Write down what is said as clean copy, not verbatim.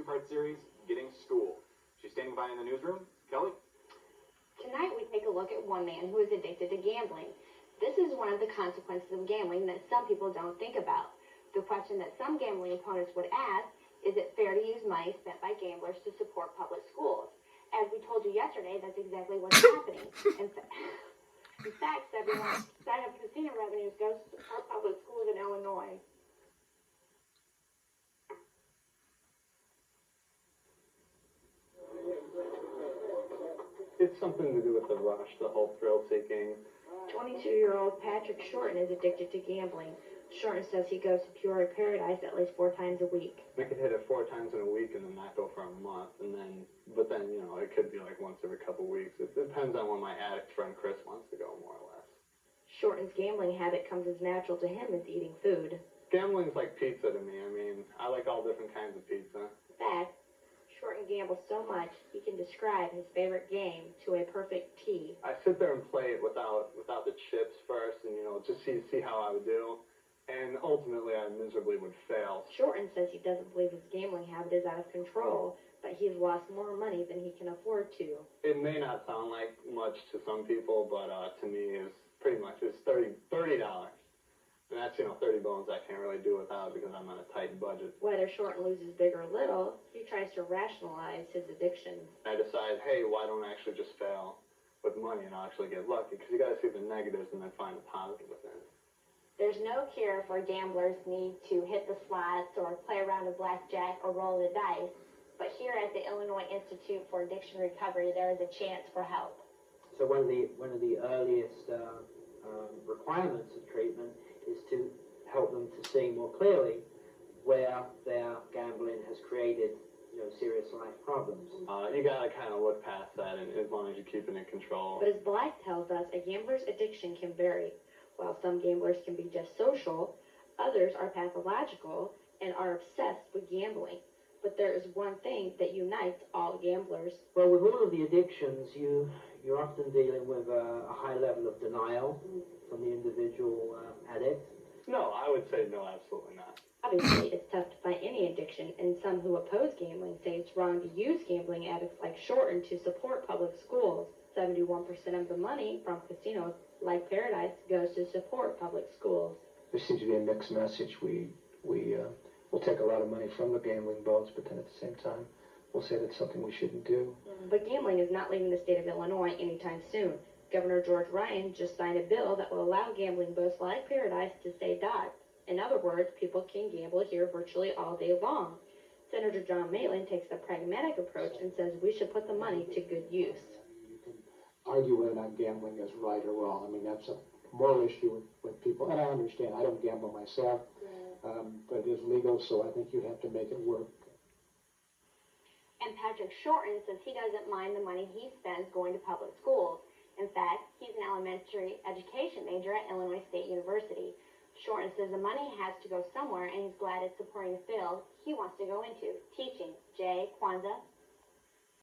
two-part series, Getting Schooled. She's standing by in the newsroom. Kelly? Tonight we take a look at one man who is addicted to gambling. This is one of the consequences of gambling that some people don't think about. The question that some gambling opponents would ask, is it fair to use money spent by gamblers to support public schools? As we told you yesterday, that's exactly what's happening. In fact, 71% of casino revenues goes to support public schools in Illinois. It's something to do with the rush, the whole thrill-seeking. 22-year-old Patrick Shorten is addicted to gambling. Shorten says he goes to Peoria Paradise at least 4 times a week. I could hit it 4 times in a week and then not go for a month, but then, you know, it could be like once every couple weeks. It depends on when my addict friend Chris wants to go, more or less. Shorten's gambling habit comes as natural to him as eating food. Gambling's like pizza to me. I mean, I like all different kinds of pizza. In fact, Shorten gambles so much he can describe his favorite game to a perfect T. I sit there and play it without the chips first, and, you know, just see how I would do. And ultimately, I miserably would fail. Shorten says he doesn't believe his gambling habit is out of control, but he's lost more money than he can afford to. It may not sound like much to some people, but to me, is pretty much it's $30. And that's, you know, 30 bones I can't really do without because I'm on a tight budget. Whether Shorten loses big or little, he tries to rationalize his addiction. I decide, hey, why don't I actually just fail with money and I'll actually get lucky? Because you got to see the negatives and then find the positive within it. There's no cure for gamblers' need to hit the slots or play around a blackjack or roll the dice, but here at the Illinois Institute for Addiction Recovery, there is a chance for help. So one of the earliest requirements of treatment is to help them to see more clearly where their gambling has created, you know, serious life problems. You got to kind of look past that, and as long as you keep it in control. But as Black tells us, a gambler's addiction can vary. While some gamblers can be just social, others are pathological and are obsessed with gambling. But there is one thing that unites all gamblers. Well, with all of the addictions, you're often dealing with a high level of denial from the individual addict. No, I would say no, absolutely not. Obviously, it's tough to fight any addiction, and some who oppose gambling say it's wrong to use gambling addicts like Shorten to support public schools. 71% of the money from casinos like Paradise goes to support public schools. There seems to be a mixed message. We'll take a lot of money from the gambling boats, but then at the same time, we'll say that's something we shouldn't do. But gambling is not leaving the state of Illinois anytime soon. Governor George Ryan just signed a bill that will allow gambling boats like Paradise to stay docked. In other words, people can gamble here virtually all day long. Senator John Malin takes a pragmatic approach and says we should put the money to good use. Argue whether or not gambling is right or wrong. I mean, that's a moral issue with people. And I understand. I don't gamble myself, but it is legal, so I think you have to make it work. And Patrick Shorten says he doesn't mind the money he spends going to public schools. In fact, he's an elementary education major at Illinois State University. Shorten says the money has to go somewhere, and he's glad it's supporting the field he wants to go into, teaching. Jay, Kwanzaa.